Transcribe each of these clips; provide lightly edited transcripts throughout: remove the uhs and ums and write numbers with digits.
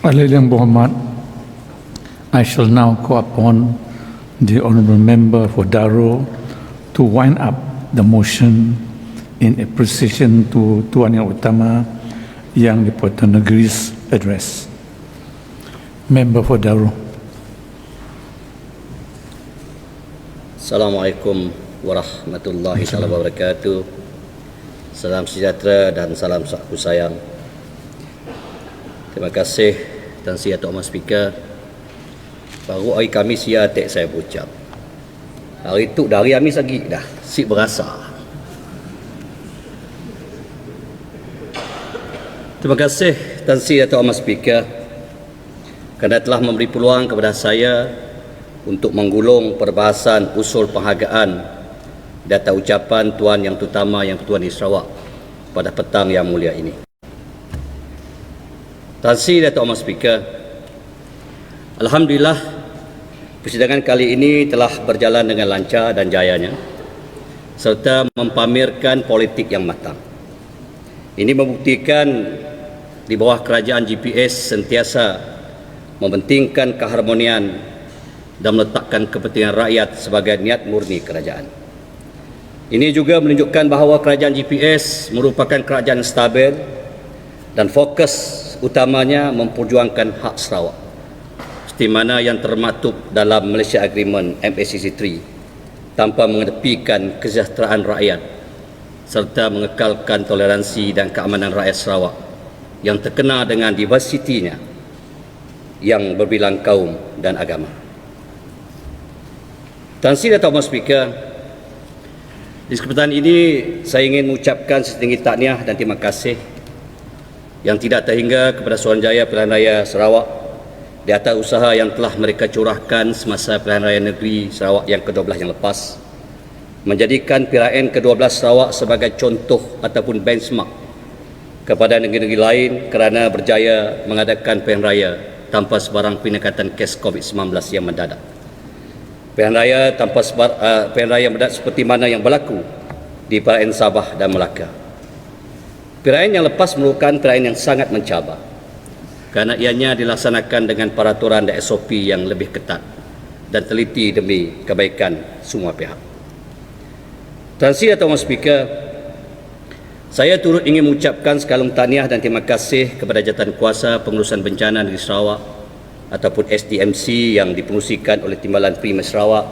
Para Yang Berhormat, I shall now call upon the Honourable Member for Daro to wind up the motion in appreciation to Tuan Yang Utama Yang di-Pertuan Negeri's address. Member for Daro. Assalamualaikum warahmatullahi wabarakatuh. Salam sejahtera dan salam sahabat sayang. Terima kasih Tan Sri Dato' Ahmad Speaker. Baru hari Khamis ya atik saya berucap. Hari tu dah hari Khamis lagi dah sip berasa. Terima kasih Tan Sri Dato' Ahmad Speaker kerana telah memberi peluang kepada saya untuk menggulung perbahasan usul penghargaan data ucapan Tuan Yang Terutama Yang Pertuan di Sarawak pada petang yang mulia ini. Tan Sri Dato' Ahmad Speaker, alhamdulillah persidangan kali ini telah berjalan dengan lancar dan jayanya serta mempamerkan politik yang matang. Ini membuktikan di bawah kerajaan GPS sentiasa mementingkan keharmonian dan meletakkan kepentingan rakyat sebagai niat murni kerajaan. Ini juga menunjukkan bahawa kerajaan GPS merupakan kerajaan stabil dan fokus utamanya memperjuangkan hak Sarawak seperti mana yang termaktub dalam Malaysia Agreement MACC 3 tanpa mengedepikan kesejahteraan rakyat serta mengekalkan toleransi dan keamanan rakyat Sarawak yang terkenal dengan diversitinya yang berbilang kaum dan agama. Tan Sri Dato' Ahmad Speaker, di kesempatan ini saya ingin mengucapkan setinggi tahniah dan terima kasih yang tidak terhingga kepada Suruhanjaya Pilihan Raya Sarawak di atas usaha yang telah mereka curahkan semasa Pilihan Raya Negeri Sarawak yang ke-12 yang lepas, menjadikan PRN ke-12 Sarawak sebagai contoh ataupun benchmark kepada negeri-negeri lain kerana berjaya mengadakan Pilihan Raya tanpa sebarang peningkatan kes COVID-19 yang mendadak. Pilihan Raya tanpa Pilihan Raya mendadak seperti mana yang berlaku di PRN Sabah dan Melaka. PRN yang lepas merupakan PRN yang sangat mencabar kerana ianya dilaksanakan dengan peraturan dan SOP yang lebih ketat dan teliti demi kebaikan semua pihak. Tan Sri Dato' Ahmad Speaker, saya turut ingin mengucapkan sekalung tahniah dan terima kasih kepada Jawatankuasa Pengurusan Bencana Negeri Sarawak ataupun SDMC yang dipengerusikan oleh Timbalan Primer Sarawak,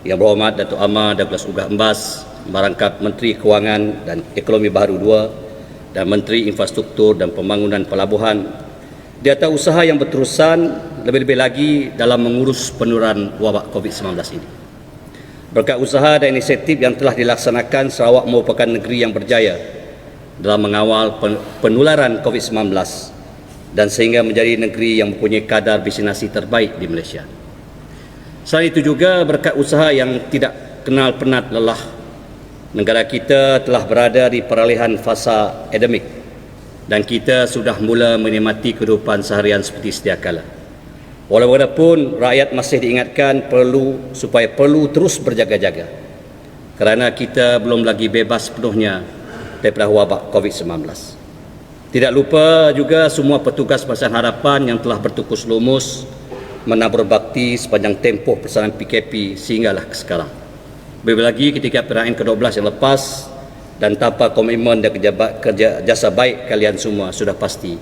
Yang Berhormat Datuk Amar Douglas Ugah Embas, merangkap Menteri Kewangan dan Ekonomi Baharu II dan Menteri Infrastruktur dan Pembangunan Pelabuhan di atas usaha yang berterusan lebih-lebih lagi dalam mengurus penurunan wabak COVID-19 ini. Berkat usaha dan inisiatif yang telah dilaksanakan, Sarawak merupakan negeri yang berjaya dalam mengawal penularan COVID-19 dan sehingga menjadi negeri yang mempunyai kadar vaksinasi terbaik di Malaysia. Selain itu juga berkat usaha yang tidak kenal penat lelah, negara kita telah berada di peralihan fasa endemik dan kita sudah mula menikmati kehidupan seharian seperti sedia kala. Walaupun rakyat masih diingatkan supaya perlu terus berjaga-jaga kerana kita belum lagi bebas sepenuhnya daripada wabak COVID-19. Tidak lupa juga semua petugas Persatuan Harapan yang telah bertukus lumus menabur bakti sepanjang tempoh pelaksanaan PKP sehinggalah ke sekarang. Lebih lagi ketika PRN ke-12 yang lepas dan tanpa komitmen dan kerja jasa baik kalian semua, sudah pasti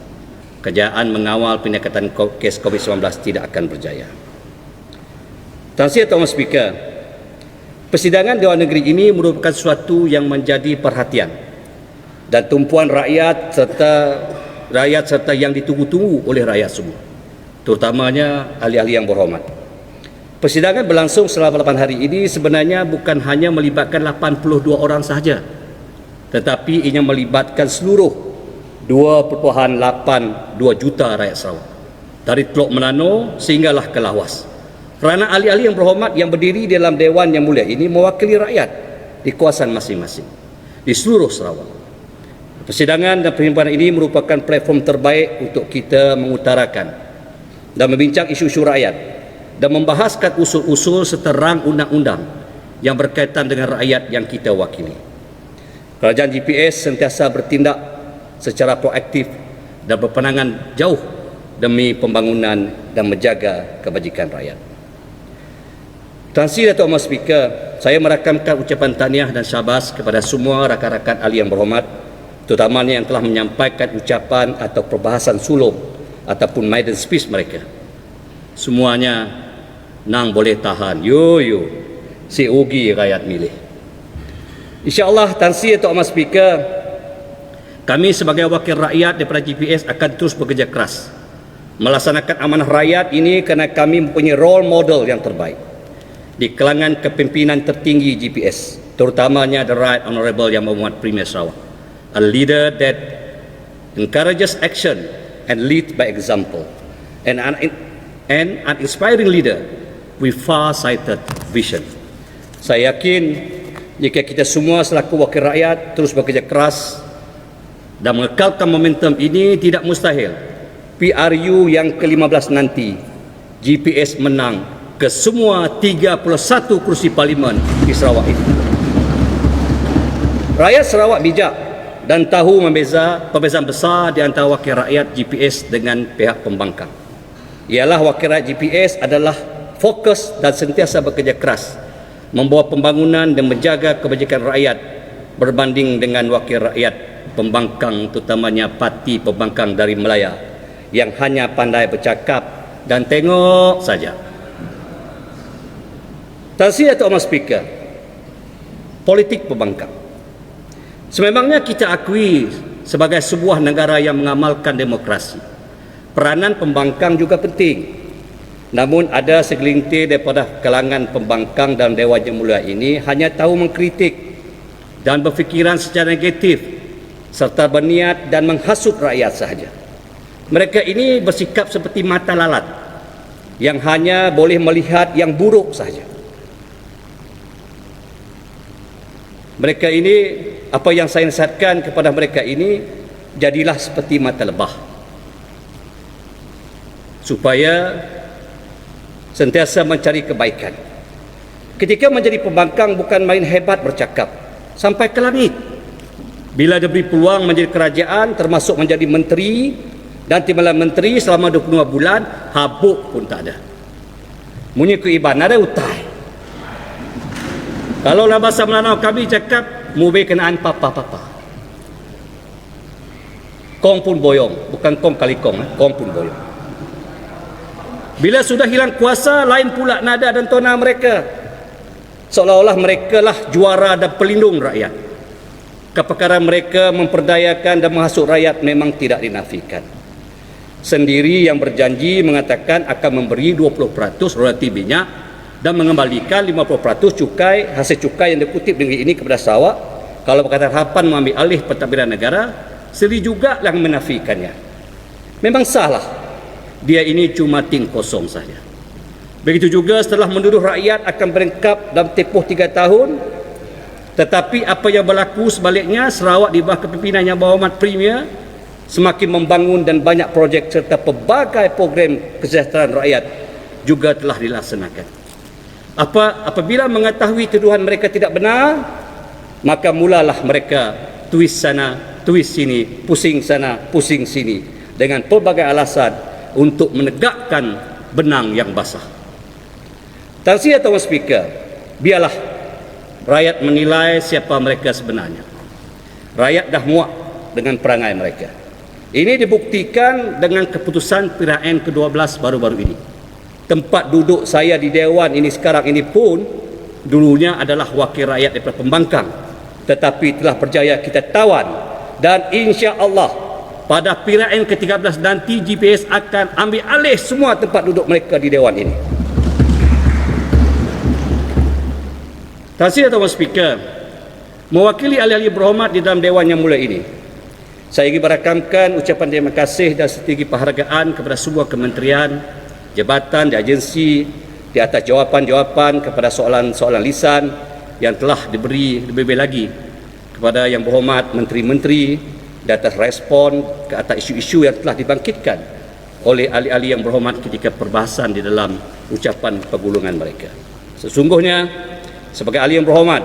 kejayaan mengawal peningkatan kes COVID-19 tidak akan berjaya. Tan Sri Dato' Ahmad Speaker, persidangan Dewan Negeri ini merupakan sesuatu yang menjadi perhatian dan tumpuan rakyat serta yang ditunggu-tunggu oleh rakyat semua, terutamanya ahli-ahli yang berhormat. Persidangan berlangsung selama 8 hari ini sebenarnya bukan hanya melibatkan 82 orang sahaja, tetapi ia melibatkan seluruh 2.82 juta rakyat Sarawak dari Teluk Melano sehinggalah ke Lawas. Kerana ahli-ahli yang berhormat yang berdiri dalam Dewan yang mulia ini mewakili rakyat di kawasan masing-masing di seluruh Sarawak. Persidangan dan perhimpunan ini merupakan platform terbaik untuk kita mengutarakan dan membincang isu-isu rakyat dan membahaskan usul-usul serta rang undang-undang yang berkaitan dengan rakyat yang kita wakili. Kerajaan GPS sentiasa bertindak secara proaktif dan berpandangan jauh demi pembangunan dan menjaga kebajikan rakyat. Tan Sri Dato' Ahmad Speaker, saya merakamkan ucapan tahniah dan syabas kepada semua rakan-rakan ahli yang berhormat, terutamanya yang telah menyampaikan ucapan atau perbahasan sulung ataupun maiden speech mereka. Semuanya nang boleh tahan. Yo, si ugi rakyat milih. InsyaAllah Tan Sri Dato' Ahmad Speaker, kami sebagai wakil rakyat daripada GPS akan terus bekerja keras melaksanakan amanah rakyat ini kerana kami mempunyai role model yang terbaik di kalangan kepimpinan tertinggi GPS, terutamanya the Right Honourable Yang Berhormat Premier Sarawak, a leader that encourages action and leads by example, and an inspiring leader with far-sighted vision. Saya yakin jika kita semua selaku wakil rakyat terus bekerja keras dan mengekalkan momentum ini, tidak mustahil PRU yang ke-15 nanti GPS menang ke semua 31 kursi parlimen di Sarawak ini. Rakyat Sarawak bijak dan tahu perbezaan besar di antara wakil rakyat GPS dengan pihak pembangkang. Ialah wakil rakyat GPS adalah fokus dan sentiasa bekerja keras membawa pembangunan dan menjaga kebajikan rakyat berbanding dengan wakil rakyat pembangkang, terutamanya parti pembangkang dari Melaya yang hanya pandai bercakap dan tengok saja. Tan Sri Dato' Ahmad Speaker, politik pembangkang sememangnya kita akui sebagai sebuah negara yang mengamalkan demokrasi. Peranan pembangkang juga penting. Namun ada segelintir daripada kalangan pembangkang dan Dewan Yang Mulia ini hanya tahu mengkritik dan berfikiran secara negatif serta berniat dan menghasut rakyat sahaja. Mereka ini bersikap seperti mata lalat yang hanya boleh melihat yang buruk sahaja. Mereka ini, apa yang saya nasihatkan kepada mereka ini, jadilah seperti mata lebah supaya sentiasa mencari kebaikan. Ketika menjadi pembangkang bukan main hebat bercakap sampai ke langit. Bila diberi peluang menjadi kerajaan, termasuk menjadi menteri dan timbalan menteri selama 22 bulan, habuk pun tak ada. Munyi ke iban ada utai. Kalau dalam bahasa Melanau kami cakap mube kenaan papa-papa. Kong pun boyong, bukan kong kali kong, kong pun boyong. Bila sudah hilang kuasa, lain pula nada dan tona mereka. Seolah-olah mereka lah juara dan pelindung rakyat. Kepakaran mereka memperdayakan dan menghasut rakyat memang tidak dinafikan. Sendiri yang berjanji mengatakan akan memberi 20% royalti minyak dan mengembalikan 50% cukai, hasil cukai yang dikutip negeri ini kepada Sarawak. Kalau berkata harapan mengambil alih pentadbiran negara, sendiri juga yang menafikannya. Memang salah. Dia ini cuma ting kosong saja. Begitu juga setelah menuduh rakyat akan berengkap dalam tempoh 3 tahun, tetapi apa yang berlaku sebaliknya, Sarawak di bawah kepimpinan Yang Berhormat Premier semakin membangun dan banyak projek serta pelbagai program kesejahteraan rakyat juga telah dilaksanakan. Apabila mengetahui tuduhan mereka tidak benar, maka mulalah mereka twist sana, twist sini, pusing sana, pusing sini dengan pelbagai alasan untuk menegakkan benang yang basah. Tan Sri Dato' Ahmad Speaker, biarlah rakyat menilai siapa mereka sebenarnya. Rakyat dah muak dengan perangai mereka. Ini dibuktikan dengan keputusan PRN ke-12 baru-baru ini. Tempat duduk saya di Dewan ini sekarang ini pun dulunya adalah wakil rakyat daripada pembangkang, tetapi telah berjaya kita tawan, dan insya-Allah pada PRN ke-13 nanti GPS akan ambil alih semua tempat duduk mereka di Dewan ini. Tan Sri Dato' Ahmad Speaker, mewakili ahli-ahli berhormat di dalam Dewan Yang Mulia ini, saya ingin merakamkan ucapan terima kasih dan setinggi penghargaan kepada semua kementerian, jabatan dan agensi di atas jawapan-jawapan kepada soalan-soalan lisan yang telah diberi lebih lagi kepada Yang Berhormat Menteri-Menteri di atas respon ke atas isu-isu yang telah dibangkitkan oleh ahli-ahli Yang Berhormat ketika perbahasan di dalam ucapan pergulungan mereka. Sesungguhnya sebagai ahli Yang Berhormat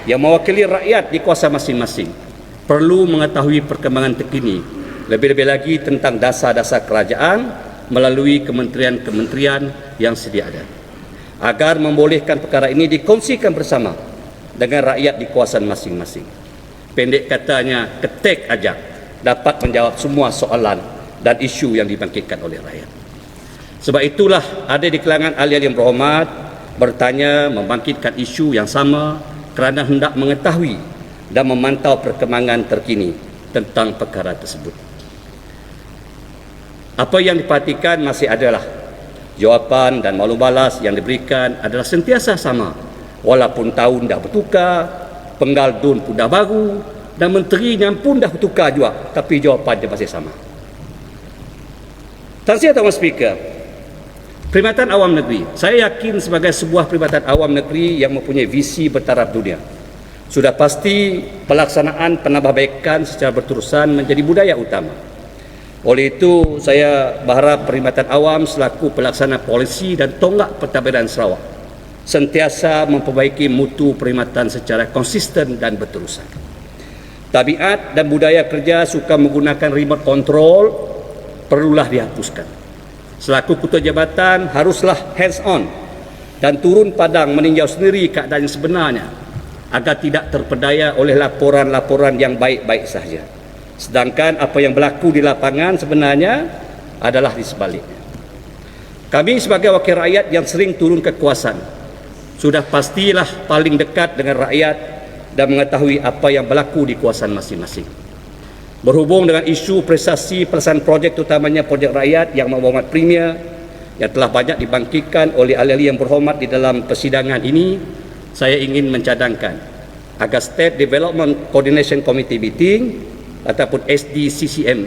yang mewakili rakyat di kuasa masing-masing perlu mengetahui perkembangan terkini Lebih-lebih lagi tentang dasar-dasar kerajaan melalui kementerian-kementerian yang sedia ada, agar membolehkan perkara ini dikongsikan bersama dengan rakyat di kawasan masing-masing. Pendek katanya, ketek ajak dapat menjawab semua soalan dan isu yang dibangkitkan oleh rakyat. Sebab itulah ada di kalangan ahli-ahli yang berhormat bertanya membangkitkan isu yang sama kerana hendak mengetahui dan memantau perkembangan terkini tentang perkara tersebut. Apa yang diperhatikan masih adalah jawapan dan maklum balas yang diberikan adalah sentiasa sama, walaupun tahun dah bertukar, penggal dun pun dah baru dan menterinya pun dah bertukar juga, tapi jawapannya masih sama. Tan Sri Tuan Speaker, Perkhidmatan Awam Negeri, saya yakin sebagai sebuah perkhidmatan awam negeri yang mempunyai visi bertaraf dunia, sudah pasti pelaksanaan penambahbaikan secara berterusan menjadi budaya utama. Oleh itu, saya berharap Perkhidmatan Awam selaku pelaksana polisi dan tonggak pentadbiran Sarawak sentiasa memperbaiki mutu perkhidmatan secara konsisten dan berterusan. Tabiat dan budaya kerja suka menggunakan remote control perlulah dihapuskan. Selaku ketua jabatan haruslah hands on dan turun padang meninjau sendiri keadaan yang sebenarnya agar tidak terpedaya oleh laporan-laporan yang baik-baik sahaja. Sedangkan apa yang berlaku di lapangan sebenarnya adalah di sebaliknya. Kami sebagai wakil rakyat yang sering turun ke kawasan sudah pastilah paling dekat dengan rakyat dan mengetahui apa yang berlaku di kawasan masing-masing. Berhubung dengan isu prestasi pelaksanaan projek, terutamanya projek rakyat yang berhormat Premier yang telah banyak dibangkitkan oleh ahli-ahli yang berhormat di dalam persidangan ini, saya ingin mencadangkan agar State Development Coordination Committee meeting ataupun SDCCM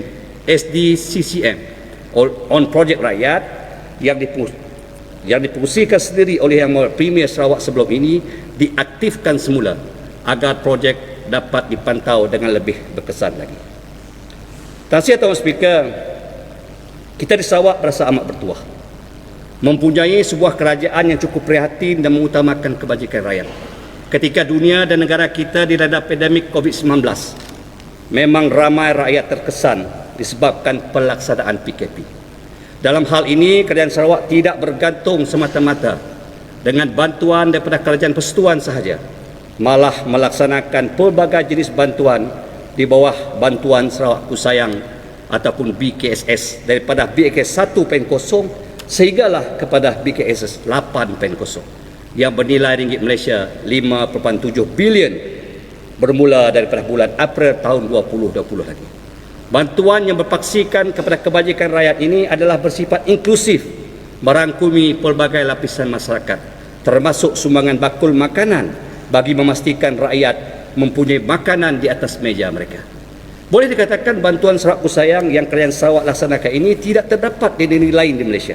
on projek rakyat yang dipengusikan sendiri oleh Yang Berhormat Premier Sarawak sebelum ini diaktifkan semula agar projek dapat dipantau dengan lebih berkesan lagi. Tan Sri Tuan Speaker, kita di Sarawak berasa amat bertuah mempunyai sebuah kerajaan yang cukup prihatin dan mengutamakan kebajikan rakyat. Ketika dunia dan negara kita dihadap pandemik COVID-19, memang ramai rakyat terkesan disebabkan pelaksanaan PKP. Dalam hal ini, kerajaan Sarawak tidak bergantung semata-mata dengan bantuan daripada kerajaan persekutuan sahaja, malah melaksanakan pelbagai jenis bantuan di bawah bantuan Sarawak Ku Sayang ataupun BKSS daripada BKS 1.0 sehinggalah kepada BKSS 8.0 yang bernilai ringgit Malaysia 5.7 bilion bermula daripada bulan April tahun 2020 lagi. Bantuan yang berpaksikan kepada kebajikan rakyat ini adalah bersifat inklusif, merangkumi pelbagai lapisan masyarakat, termasuk sumbangan bakul makanan bagi memastikan rakyat mempunyai makanan di atas meja mereka. Boleh dikatakan bantuan Sarawak Ku Sayang yang kerajaan Sarawak laksanakan ini tidak terdapat di negeri lain di Malaysia.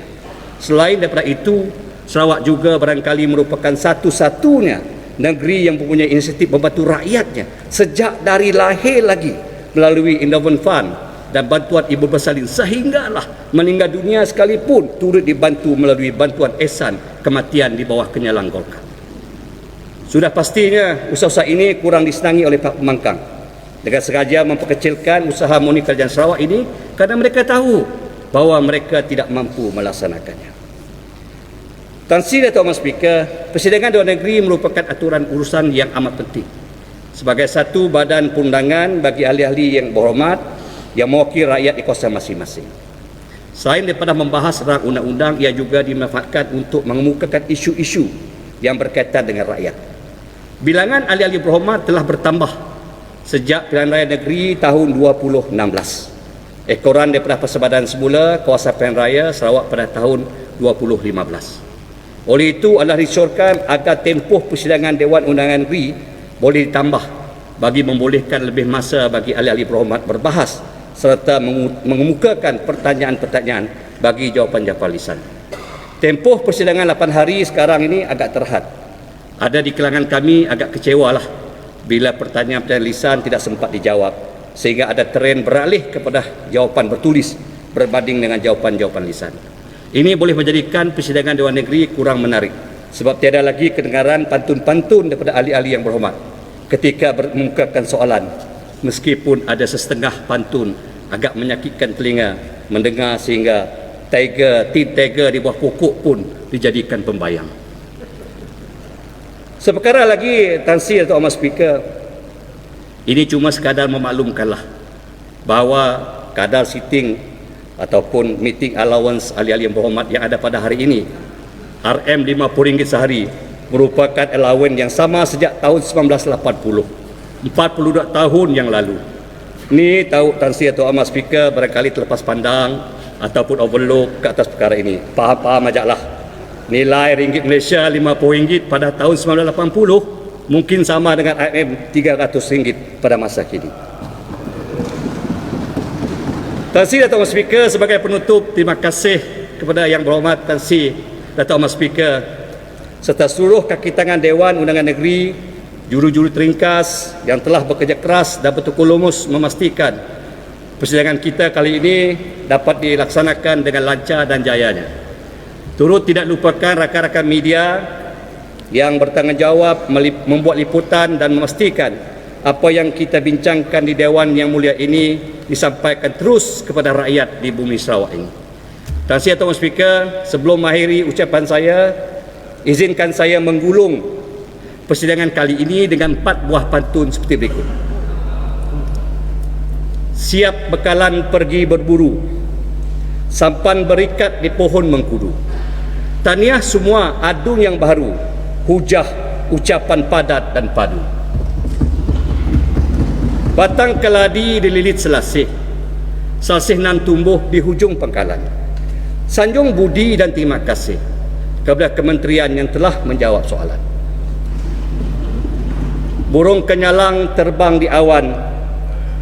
Selain daripada itu, Sarawak juga barangkali merupakan satu-satunya negeri yang mempunyai inisiatif membantu rakyatnya sejak dari lahir lagi melalui Endowment Fund dan bantuan Ibu Bersalin sehinggalah meninggal dunia sekalipun turut dibantu melalui bantuan ehsan kematian di bawah kenyalang Golkar. Sudah pastinya usaha-usaha ini kurang disenangi oleh pihak pembangkang dengan sengaja memperkecilkan usaha murni kerajaan Sarawak ini kerana mereka tahu bahawa mereka tidak mampu melaksanakannya. Tan Sri Tuan Speaker, persidangan Dewan Negeri merupakan aturan urusan yang amat penting sebagai satu badan perundangan bagi ahli-ahli yang berhormat yang mewakili rakyat di kawasan masing-masing. Selain daripada membahas rang undang-undang, ia juga dimanfaatkan untuk mengemukakan isu-isu yang berkaitan dengan rakyat. Bilangan ahli-ahli berhormat telah bertambah sejak pilihan raya negeri tahun 2016. Ekoran daripada persebadan semula kawasan pilihan raya Sarawak pada tahun 2015. Oleh itu adalah disyorkan agar tempoh persidangan Dewan Undangan Negeri boleh ditambah bagi membolehkan lebih masa bagi ahli-ahli berhormat berbahas serta mengemukakan pertanyaan-pertanyaan bagi jawapan-jawapan lisan. Tempoh persidangan 8 hari sekarang ini agak terhad. Ada di kalangan kami agak kecewalah bila pertanyaan-pertanyaan lisan tidak sempat dijawab sehingga ada tren beralih kepada jawapan bertulis berbanding dengan jawapan-jawapan lisan. Ini boleh menjadikan persidangan Dewan Negeri kurang menarik sebab tiada lagi kedengaran pantun-pantun daripada ahli-ahli yang berhormat ketika mengemukakan soalan, meskipun ada setengah pantun agak menyakitkan telinga mendengar sehingga tin tiger di bawah pokok pun dijadikan pembayang. Seperkara lagi, Tan Sri Dato' Ahmad Speaker, ini cuma sekadar memaklumkanlah bahawa kadar sitting ataupun meeting allowance ahli-ahli yang berhormat yang ada pada hari ini, RM RM50 sehari, merupakan allowance yang sama sejak tahun 1980, 42 tahun yang lalu. Ni tahu Tan Sri Dato' Ahmad Speaker barangkali terlepas pandang ataupun overlook ke atas perkara ini. Faham-faham ajaklah. Nilai ringgit Malaysia RM50 pada tahun 1980 mungkin sama dengan RM300 pada masa kini. Tan Sri Dato' Ahmad Speaker, sebagai penutup, terima kasih kepada Yang Berhormat Tan Sri Dato' Ahmad Speaker serta seluruh kaki tangan Dewan Undangan Negeri, juru-juru teringkas yang telah bekerja keras dan betul lumus memastikan persidangan kita kali ini dapat dilaksanakan dengan lancar dan jayanya. Turut tidak lupakan rakan-rakan media yang bertanggungjawab membuat liputan dan memastikan apa yang kita bincangkan di Dewan yang mulia ini disampaikan terus kepada rakyat di bumi Sarawak ini. Tan Sri Dato' Ahmad Speaker, sebelum mengakhiri ucapan saya, izinkan saya menggulung persidangan kali ini dengan 4 buah pantun seperti berikut. Siap bekalan pergi berburu, sampan berikat di pohon mengkudu. Tahniah semua adung yang baru, hujah ucapan padat dan padu. Batang keladi dililit selasih, sasih nan tumbuh di hujung pangkalan. Sanjung budi dan terima kasih kepada kementerian yang telah menjawab soalan. Burung kenyalang terbang di awan,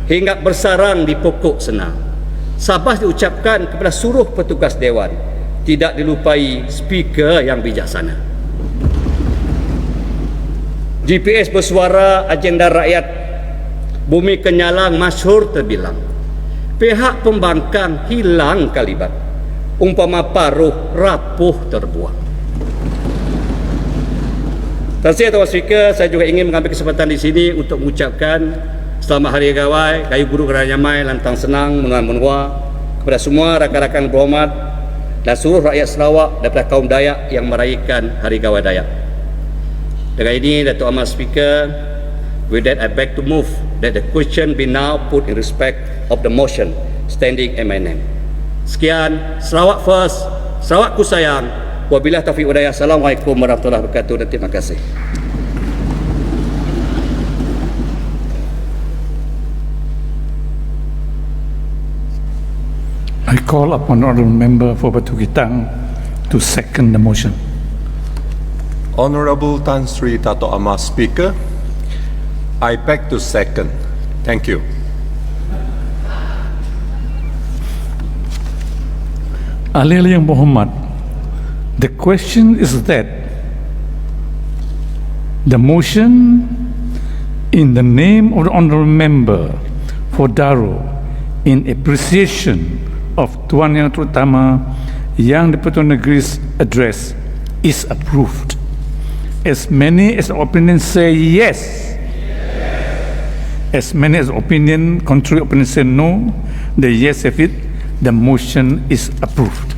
hingga bersarang di pokok senang. Sabah diucapkan kepada seluruh petugas Dewan, tidak dilupai speaker yang bijaksana. GPS bersuara agenda rakyat, bumi kenyalang masyhur terbilang. Pihak pembangkang hilang kalibat, umpama paruh rapuh terbuang. Tan Sri Dato' Speaker, saya juga ingin mengambil kesempatan di sini untuk mengucapkan selamat Hari Gawai, Kayu Guru Kerana Nyamai, Lantang Senang, Menua kepada semua rakan-rakan berhormat dan seluruh rakyat Sarawak daripada kaum Dayak yang merayakan Hari Gawai Dayak. Dengan ini, Dato' Ahmad Speaker, with that I beg to move that the question be now put in respect of the motion standing in my name. Sekian, Sarawak first, Sarawak ku sayang. Wabillahi taufiq wal hidayah. Assalamualaikum warahmatullahi wabarakatuh dan terima kasih. I call upon the Honourable Member for Batu Gitang to second the motion. Honorable Tan Sri Dato' Ahmad Speaker, I beg to second. Thank you. Ahli-ahli yang berhormat, the question is that the motion in the name of the Honourable Member for Daro in appreciation of Tuan Yang Terutama Yang di-Pertuan Negeri's address is approved. As many as opinions say yes, as many as contrary opinions say no, the yes of it, the motion is approved.